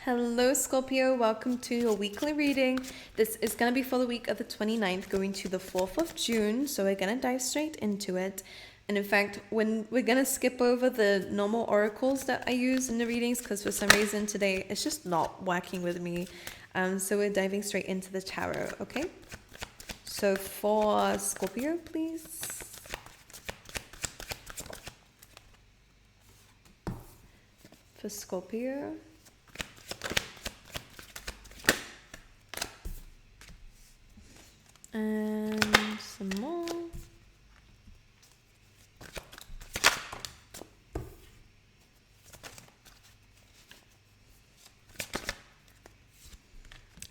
Hello, Scorpio. Welcome to your weekly reading. This is going to be for the week of the 29th going to the 4th of June. So we're going to dive straight into it. And in fact, when we're going to skip over the normal oracles that I use in the readings because for some reason today it's just not working with me. So we're diving straight into the tarot, okay? So for Scorpio, please. For Scorpio. And some more.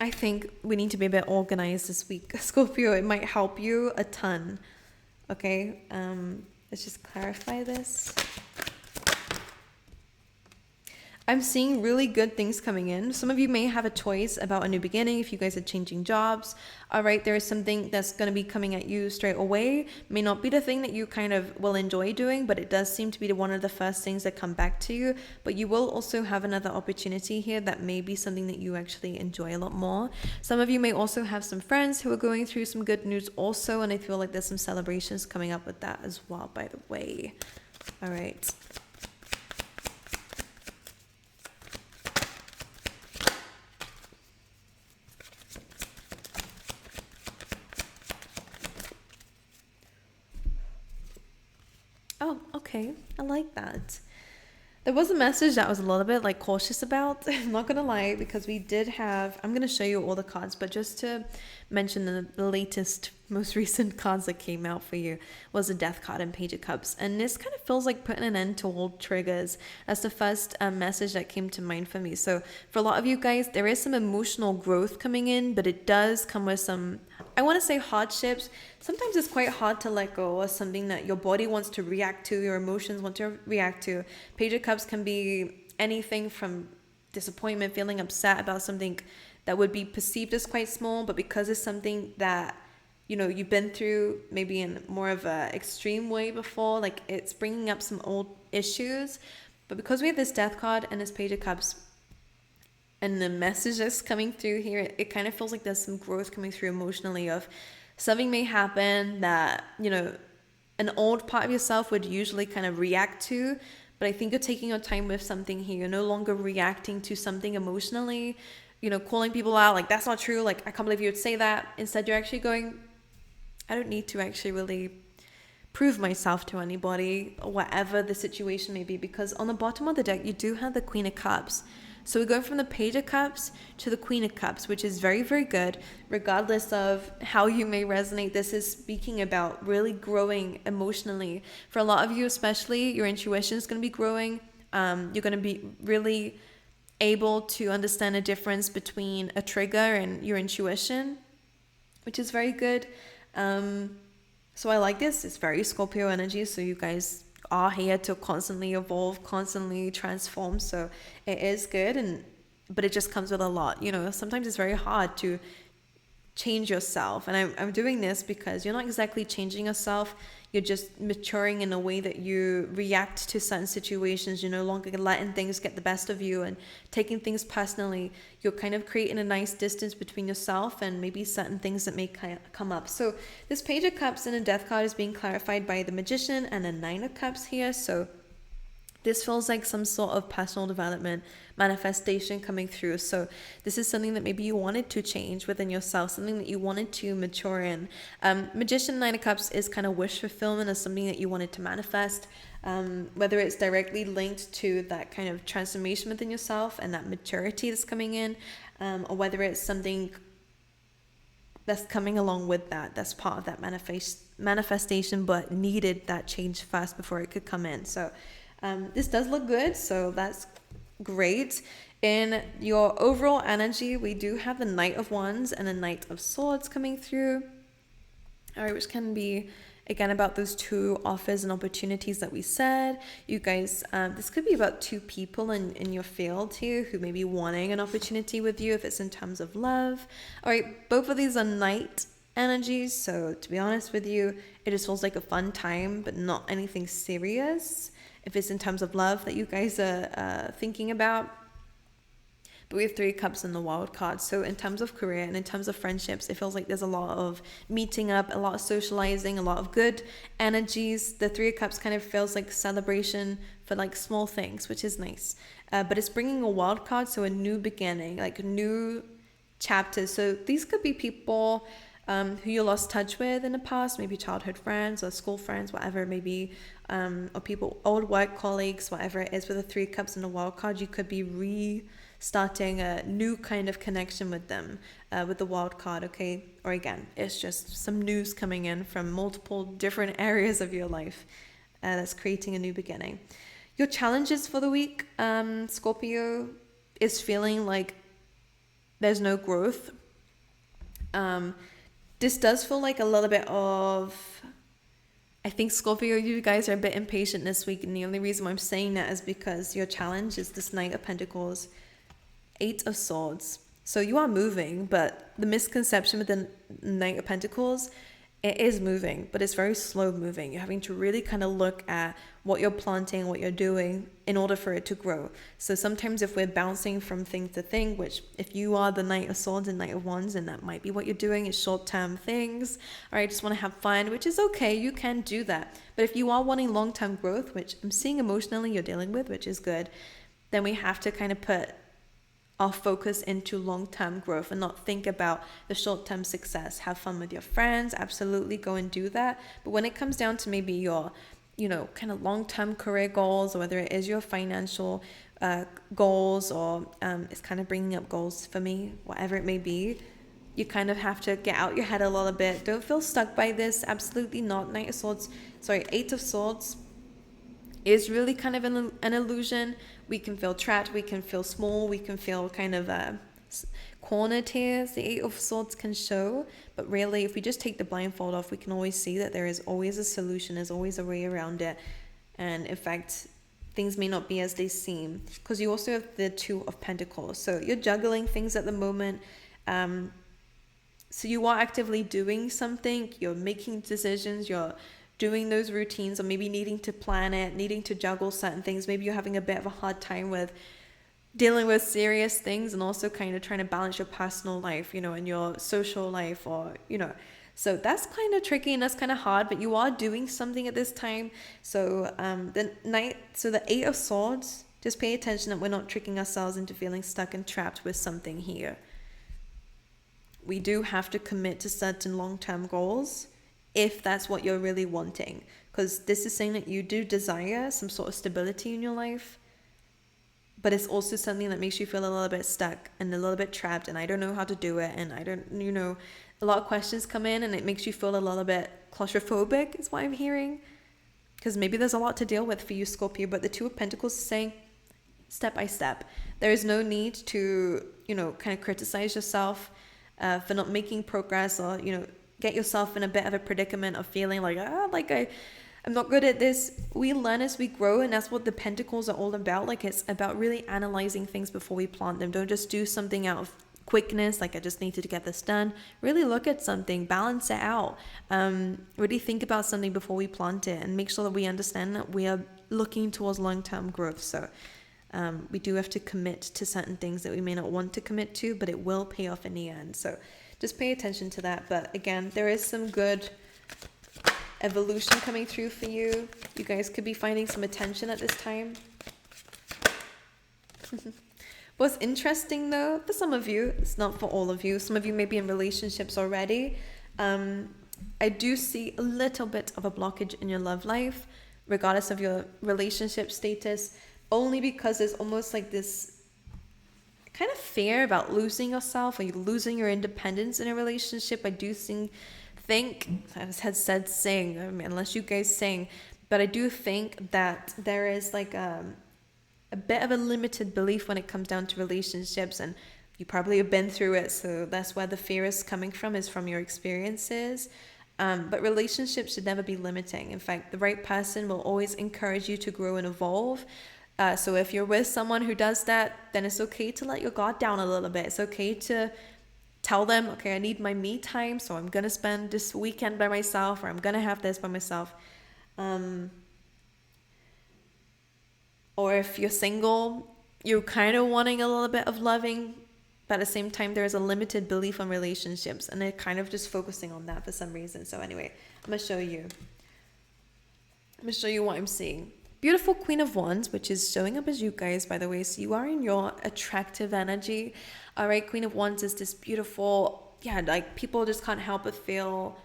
I think we need to be a bit organized this week, Scorpio. It might help you a ton. Okay, let's just clarify this. I'm seeing really good things coming in. Some of you may have a choice about a new beginning if you guys are changing jobs. All right, there is something that's going to be coming at you straight away. May not be the thing that you kind of will enjoy doing, but it does seem to be one of the first things that come back to you. But you will also have another opportunity here that may be something that you actually enjoy a lot more. Some of you may also have some friends who are going through some good news also, and I feel like there's some celebrations coming up with that as well, by the way. All right. Oh, okay. I like that. There was a message that I was a little bit like cautious about. I'm not gonna lie, because we did have, I'm gonna show you all the cards, but just to mention the latest, most recent cards that came out for you was the Death card and Page of Cups. And this kind of feels like putting an end to old triggers. That's the first message that came to mind for me. So for a lot of you guys, there is some emotional growth coming in, but it does come with some, I want to say hardships. Sometimes it's quite hard to let go of something that your body wants to react to, your emotions want to react to. Page of Cups can be anything from disappointment, feeling upset about something that would be perceived as quite small, but because it's something that, you know, you've been through maybe in more of a extreme way before, like it's bringing up some old issues. But because we have this Death card and this Page of Cups, and the message that's coming through here, it kind of feels like there's some growth coming through emotionally of something may happen that, you know, an old part of yourself would usually kind of react to. But I think you're taking your time with something here. You're no longer reacting to something emotionally, you know, calling people out like, that's not true. Like, I can't believe you would say that. Instead, you're actually going, I don't need to actually really prove myself to anybody, whatever the situation may be. Because on the bottom of the deck, you do have the Queen of Cups. So we're going from the Page of Cups to the Queen of Cups, which is very, very good. Regardless of how you may resonate, this is speaking about really growing emotionally. For a lot of you especially, your intuition is going to be growing. You're going to be really able to understand a difference between a trigger and your intuition, which is very good. So I like this. It's very Scorpio energy, so you guys are here to constantly evolve, constantly transform. So it is good, but it just comes with a lot. You know, sometimes it's very hard to change yourself. And I'm doing this because you're not exactly changing yourself. You're just maturing in a way that you react to certain situations. You're no longer letting things get the best of you and taking things personally. You're kind of creating a nice distance between yourself and maybe certain things that may come up. So this Page of Cups and a Death card is being clarified by the Magician and a Nine of Cups here. So this feels like some sort of personal development, manifestation coming through. So this is something that maybe you wanted to change within yourself, something that you wanted to mature in. Magician, Nine of Cups is kind of wish fulfillment, as something that you wanted to manifest, whether it's directly linked to that kind of transformation within yourself and that maturity that's coming in, or whether it's something that's coming along with that, that's part of that manifestation, but needed that change first before it could come in. So this does look good, so that's great. In your overall energy, we do have the Knight of Wands and the Knight of Swords coming through. All right, which can be, again, about those two offers and opportunities that we said. You guys, this could be about two people in your field here who may be wanting an opportunity with you if it's in terms of love. All right, both of these are Knight energies, so to be honest with you, it just feels like a fun time, but not anything serious. If it's in terms of love that you guys are thinking about. But we have three cups in the wild card. So in terms of career and in terms of friendships, it feels like there's a lot of meeting up, a lot of socializing, a lot of good energies. The three of cups kind of feels like celebration for like small things, which is nice. But it's bringing a wild card, so a new beginning, like new chapters. So these could be people who you lost touch with in the past, maybe childhood friends or school friends, whatever it may be, or people, old work colleagues, whatever it is. With the three cups and the wild card, you could be restarting a new kind of connection with them with the wild card, okay? Or again, it's just some news coming in from multiple different areas of your life that's creating a new beginning. Your challenges for the week, Scorpio, is feeling like there's no growth. This does feel like a little bit of, I think Scorpio, you guys are a bit impatient this week, and the only reason why I'm saying that is because your challenge is this Knight of Pentacles, Eight of Swords. So you are moving, but the misconception with the Knight of Pentacles, it is moving, but it's very slow moving. You're having to really kind of look at what you're planting, what you're doing in order for it to grow. So sometimes if we're bouncing from thing to thing, which if you are the Knight of Swords and Knight of Wands, and that might be what you're doing, is short-term things, or I just want to have fun, which is okay, you can do that. But if you are wanting long-term growth, which I'm seeing emotionally you're dealing with, which is good, then we have to kind of put our focus into long-term growth and not think about the short-term success. Have fun with your friends, absolutely go and do that. But when it comes down to maybe your, kind of long-term career goals, or whether it is your financial goals, or it's kind of bringing up goals for me, whatever it may be, you kind of have to get out your head a little bit. Don't feel stuck by this. Absolutely not. Eight of Swords is really kind of an illusion. We can feel trapped, we can feel small, we can feel kind of cornered here, as the Eight of Swords can show. But really, if we just take the blindfold off, we can always see that there is always a solution, there's always a way around it. And in fact, things may not be as they seem, because you also have the Two of Pentacles. So you're juggling things at the moment. So you are actively doing something, you're making decisions, you're doing those routines, or maybe needing to plan it, needing to juggle certain things. Maybe you're having a bit of a hard time with dealing with serious things, and also kind of trying to balance your personal life, and your social life, or, so that's kind of tricky and that's kind of hard, but you are doing something at this time. So the Eight of Swords, just pay attention that we're not tricking ourselves into feeling stuck and trapped with something here. We do have to commit to certain long-term goals if that's what you're really wanting, because this is saying that you do desire some sort of stability in your life, but it's also something that makes you feel a little bit stuck and a little bit trapped, and I don't know how to do it, and I don't, a lot of questions come in, and it makes you feel a little bit claustrophobic is what I'm hearing, because maybe there's a lot to deal with for you, Scorpio. But the Two of Pentacles is saying step by step. There is no need to, kind of criticize yourself for not making progress, or, get yourself in a bit of a predicament of feeling like, I'm not good at this. We learn as we grow, and that's what the Pentacles are all about. Like, it's about really analyzing things before we plant them. Don't just do something out of quickness, like I just needed to get this done. Really look at something, balance it out. Really think about something before we plant it, and make sure that we understand that we are looking towards long-term growth. So we do have to commit to certain things that we may not want to commit to, but it will pay off in the end. So just pay attention to that. But again, there is some good evolution coming through for you. You guys could be finding some attention at this time. What's interesting though, for some of you, it's not for all of you. Some of you may be in relationships already. I do see a little bit of a blockage in your love life, regardless of your relationship status, only because there's almost like this kind of fear about losing yourself, or you losing your independence in a relationship. I do think, I had said sing, unless you guys sing, but I do think that there is like a bit of a limited belief when it comes down to relationships, and you probably have been through it, so that's where the fear is coming from, is from your experiences. But relationships should never be limiting. In fact, the right person will always encourage you to grow and evolve. So if you're with someone who does that, then it's okay to let your guard down a little bit. It's okay to tell them, okay, I need my me time, so I'm going to spend this weekend by myself, or I'm going to have this by myself. Or if you're single, you're kind of wanting a little bit of loving, but at the same time there is a limited belief on relationships, and they're kind of just focusing on that for some reason. So anyway, I'm gonna show you what I'm seeing. Beautiful Queen of Wands, which is showing up as you guys, by the way. So you are in your attractive energy. All right, Queen of Wands is this beautiful, yeah, like people just can't help but feel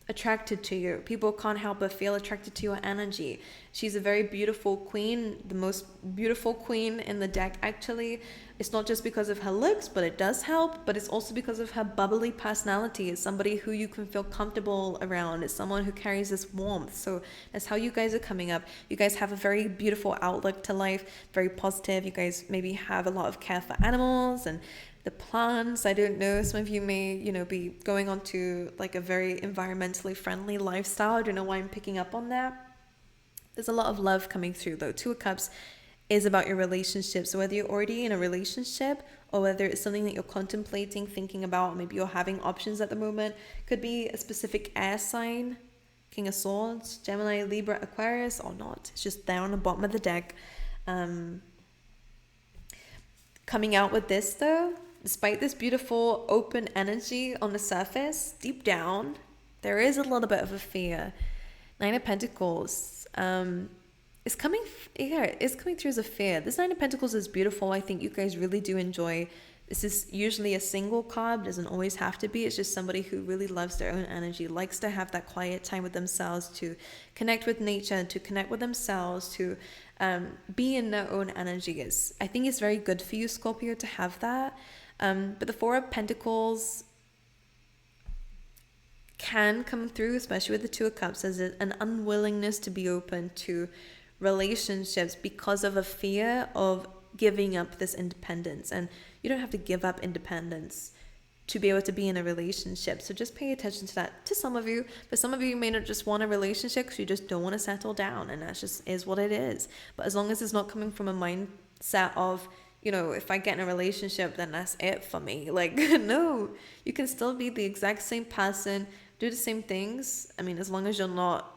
attracted to you. People can't help but feel attracted to your energy. She's a very beautiful queen, the most beautiful queen in the deck, actually. It's not just because of her looks, but it does help, but it's also because of her bubbly personality. It's somebody who you can feel comfortable around. It's someone who carries this warmth. So that's how you guys are coming up. You guys have a very beautiful outlook to life, very positive. You guys maybe have a lot of care for animals and the plants. I don't know, some of you may, be going on to like a very environmentally friendly lifestyle. I don't know why I'm picking up on that. There's a lot of love coming through though. Two of Cups is about your relationship. So whether you're already in a relationship or whether it's something that you're contemplating, thinking about, maybe you're having options at the moment, could be a specific air sign, King of Swords, Gemini, Libra, Aquarius, or not. It's just there on the bottom of the deck. Coming out with this though, despite this beautiful open energy on the surface, deep down, there is a little bit of a fear. Nine of Pentacles. It's coming through as a fear. This Nine of Pentacles is beautiful. I think you guys really do enjoy. This is usually a single card, doesn't always have to be. It's just somebody who really loves their own energy, likes to have that quiet time with themselves, to connect with nature, to connect with themselves, to be in their own energy. I think it's very good for you, Scorpio, to have that. But the Four of Pentacles can come through, especially with the Two of Cups, as an unwillingness to be open to relationships because of a fear of giving up this independence. And you don't have to give up independence to be able to be in a relationship. So just pay attention to that. To some of you, but some of you may not just want a relationship because you just don't want to settle down, and that just is what it is. But as long as it's not coming from a mindset of, if I get in a relationship, then that's it for me. Like, no, you can still be the exact same person, do the same things. I mean, as long as you're not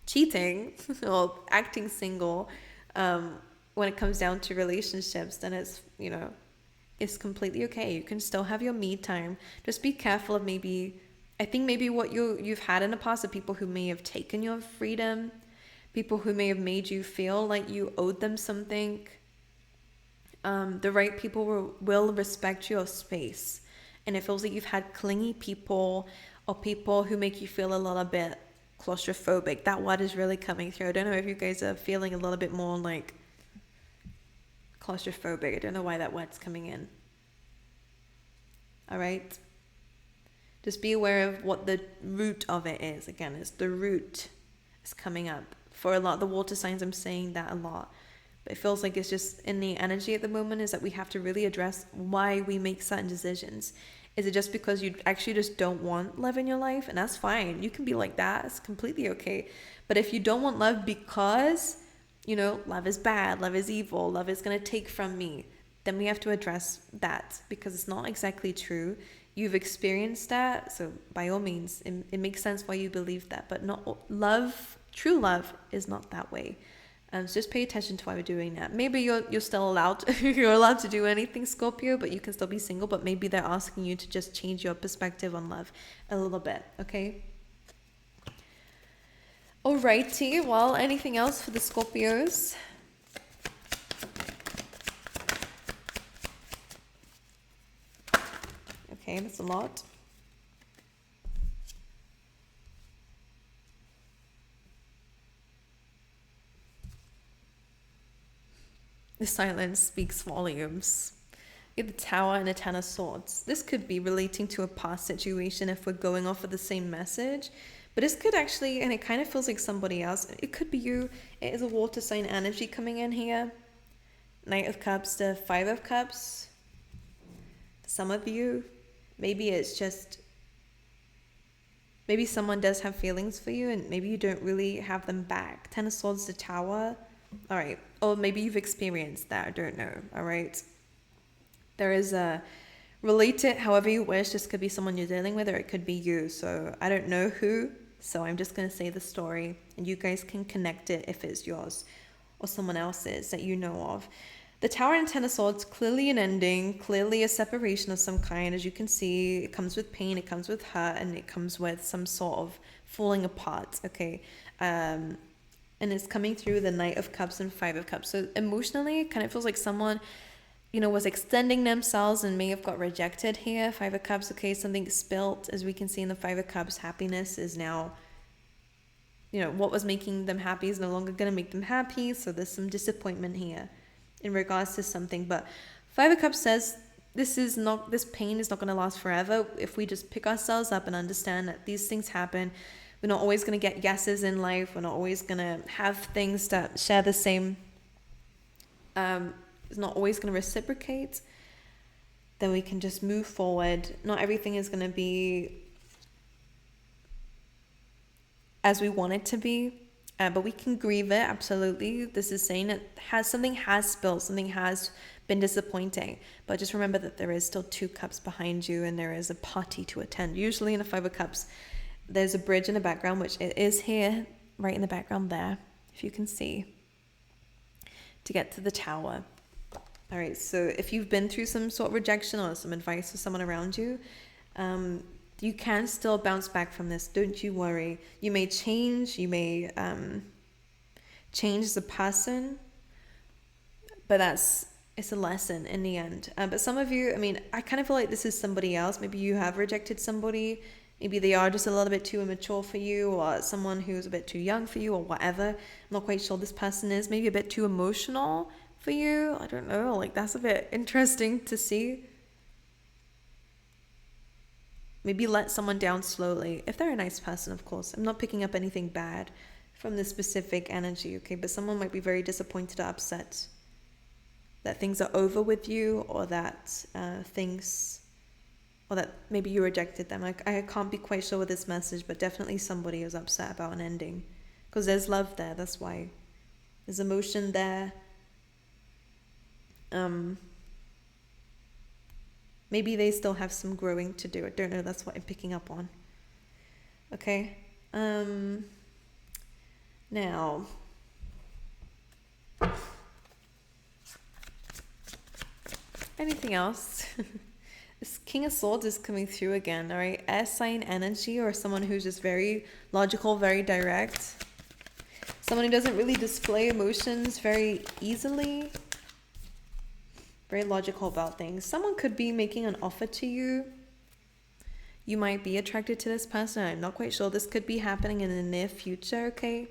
cheating or acting single, when it comes down to relationships, then it's completely okay. You can still have your me time. Just be careful of I think what you've had in the past are people who may have taken your freedom, people who may have made you feel like you owed them something. The right people will respect your space. And it feels like you've had clingy people or people who make you feel a little bit claustrophobic. That word is really coming through. I don't know if you guys are feeling a little bit more like claustrophobic. I don't know why that word's coming in. All right. Just be aware of what the root of it is. Again, it's the root is coming up. For a lot of the water signs, I'm saying that a lot. But it feels like it's just in the energy at the moment is that we have to really address why we make certain decisions. Is it just because you actually just don't want love in your life? And that's fine. You can be like that. It's completely okay. But if you don't want love because, love is bad, love is evil, love is going to take from me, then we have to address that because it's not exactly true. You've experienced that. So by all means, it makes sense why you believe that. But not love, true love is not that way. So just pay attention to why we're doing that. Maybe you're still allowed you're allowed to do anything, Scorpio, but you can still be single. But maybe they're asking you to just change your perspective on love a little bit, okay? Alrighty, well, anything else for the Scorpios? Okay, that's a lot. The silence speaks volumes. You have the Tower and the Ten of Swords. This could be relating to a past situation if we're going off of the same message. But this could actually, and it kind of feels like somebody else. It could be you. It is a water sign energy coming in here. Knight of Cups to Five of Cups. Some of you, maybe it's just, maybe someone does have feelings for you and maybe you don't really have them back. Ten of Swords to Tower. All right. Or maybe you've experienced that. I don't know. All right. There is a relate it however you wish. This could be someone you're dealing with or it could be you. So I don't know who. So I'm just going to say the story and you guys can connect it if it's yours or someone else's that you know of. The Tower and Ten of Swords, clearly an ending, clearly a separation of some kind. As you can see, it comes with pain, it comes with hurt, and it comes with some sort of falling apart, okay? And it's coming through the Knight of Cups and Five of Cups. So emotionally, it kind of feels like someone, was extending themselves and may have got rejected here. Five of Cups, okay, something spilt. As we can see in the Five of Cups, happiness is now, what was making them happy is no longer going to make them happy. So there's some disappointment here in regards to something. But Five of Cups says this pain is not going to last forever. If we just pick ourselves up and understand that these things happen, we're not always going to get yeses in life. We're not always going to have things that share the same, it's not always going to reciprocate. Then we can just move forward. Not everything is going to be as we want it to be. But we can grieve it, absolutely. This is saying that something has spilled, something has been disappointing. But just remember that there is still 2 cups behind you and there is a party to attend. Usually in a 5 of Cups, there's a bridge in the background, which it is here, right in the background there, if you can see, to get to the Tower. All right, so if you've been through some sort of rejection or some advice for someone around you, you can still bounce back from this. Don't you worry. You may change. You may change as a person, but it's a lesson in the end. But some of you, I kind of feel like this is somebody else. Maybe you have rejected somebody. Maybe they are just a little bit too immature for you, or someone who's a bit too young for you, or whatever. I'm not quite sure this person is. Maybe a bit too emotional for you. I don't know. Like, that's a bit interesting to see. Maybe let someone down slowly. If they're a nice person, of course. I'm not picking up anything bad from this specific energy, okay? But someone might be very disappointed or upset that things are over with you, or that or that maybe you rejected them. I can't be quite sure with this message, but definitely somebody is upset about an ending. Because there's love there, that's why. There's emotion there. Maybe they still have some growing to do. I don't know, that's what I'm picking up on. Okay. Now, anything else? This King of Swords is coming through again, all right? Air sign energy, or someone who's just very logical, very direct. Someone who doesn't really display emotions very easily. Very logical about things. Someone could be making an offer to you. You might be attracted to this person. I'm not quite sure. This could be happening in the near future, okay?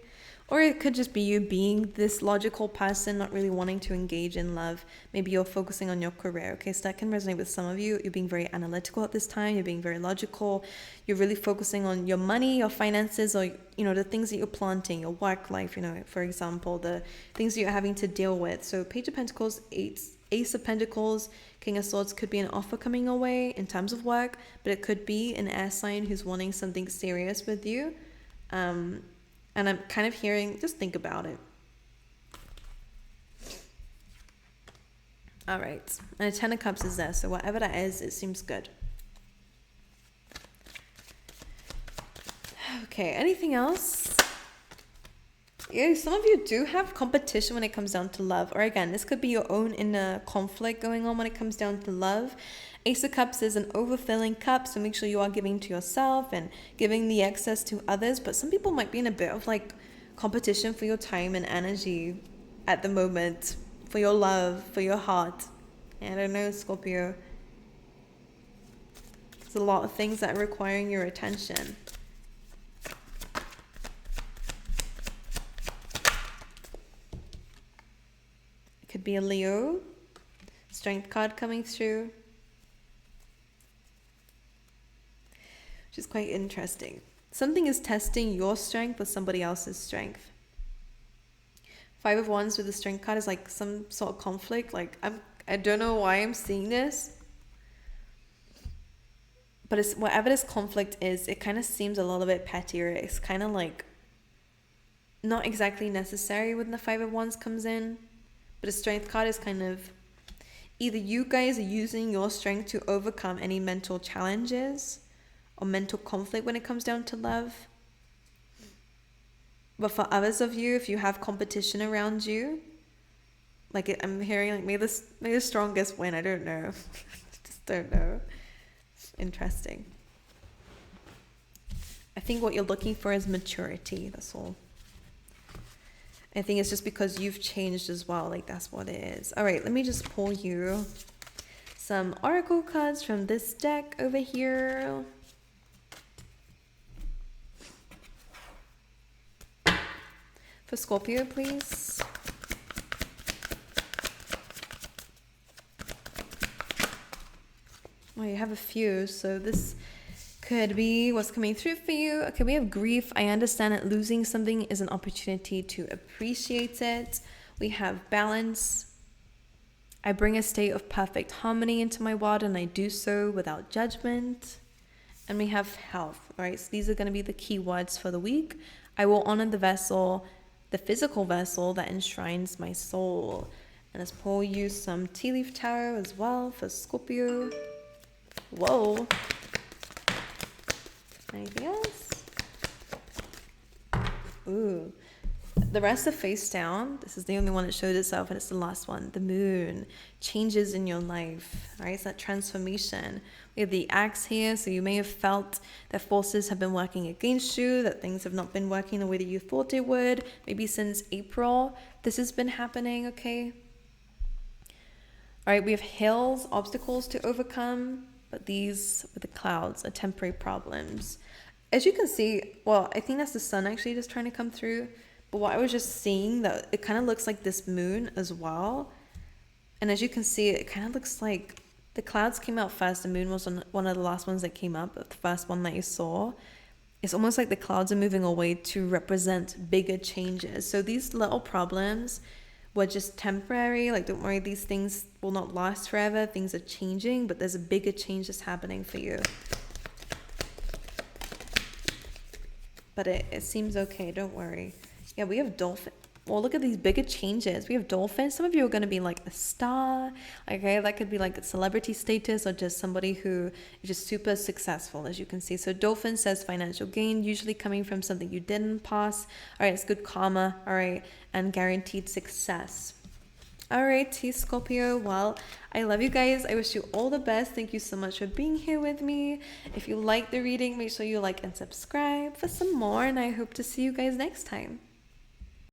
Or it could just be you being this logical person, not really wanting to engage in love. Maybe you're focusing on your career, okay? So that can resonate with some of you. You're being very analytical at this time. You're being very logical. You're really focusing on your money, your finances, or, the things that you're planting, your work life, for example, the things that you're having to deal with. So Page of Pentacles, Ace of Pentacles, King of Swords could be an offer coming away in terms of work, but it could be an air sign who's wanting something serious with you. And I'm kind of hearing, just think about it. All right. And a 10 of Cups is there. So whatever that is, it seems good. Okay. Anything else? Yeah, some of you do have competition when it comes down to love. Or again, this could be your own inner conflict going on when it comes down to love. Ace of Cups is an overfilling cup, so make sure you are giving to yourself and giving the excess to others. But some people might be in a bit of competition for your time and energy at the moment, for your love, for your heart. I don't know, Scorpio. There's a lot of things that are requiring your attention. It could be a Leo. Strength card coming through. Which is quite interesting. Something is testing your strength with somebody else's strength. 5 of Wands with the Strength card is some sort of conflict. I don't know why I'm seeing this. But it's whatever this conflict is, it kind of seems a little bit petty, or it's kind of not exactly necessary when the 5 of Wands comes in. But a Strength card is kind of either you guys are using your strength to overcome any mental challenges or mental conflict when it comes down to love. But for others of you, if you have competition around you, Like I'm hearing like may the strongest win. I don't know. Just don't know. Interesting. I think what you're looking for is maturity. That's all. I think it's just because you've changed as well. Like that's what it is. All right, let me just pull you some oracle cards from this deck over here. For Scorpio, please. Well, you have a few, so this could be what's coming through for you. Okay, we have grief. I understand that losing something is an opportunity to appreciate it. We have balance. I bring a state of perfect harmony into my world, and I do so without judgment. And we have health, right? So these are going to be the key words for the week. I will honor the vessel, the physical vessel that enshrines my soul. And let's pull you some tea leaf tarot as well for Scorpio. Whoa. Anything else? Ooh. The rest are face down. This is the only one that showed itself, and it's the last one. The moon. Changes in your life, right? It's that transformation. We have the axe here, so you may have felt that forces have been working against you, that things have not been working the way that you thought it would. Maybe since April, this has been happening, okay? All right, we have hills, obstacles to overcome, but these with the clouds are temporary problems. As you can see, well, I think that's the sun actually just trying to come through. But what I was just seeing, that it kind of looks like this moon as well. And as you can see, it kind of looks like the clouds came out first. The moon was one of the last ones that came up, the first one that you saw. It's almost like the clouds are moving away to represent bigger changes. So these little problems were just temporary. Like, don't worry, these things will not last forever. Things are changing, but there's a bigger change that's happening for you. But it seems okay, don't worry. Yeah, we have dolphin. Well, look at these bigger changes. We have dolphins. Some of you are going to be like a star. Okay, that could be like a celebrity status or just somebody who is just super successful, as you can see. So dolphin says financial gain, usually coming from something you did in the past. All right, it's good karma. All right, and guaranteed success. All right, Scorpio. Well, I love you guys. I wish you all the best. Thank you so much for being here with me. If you like the reading, make sure you like and subscribe for some more. And I hope to see you guys next time.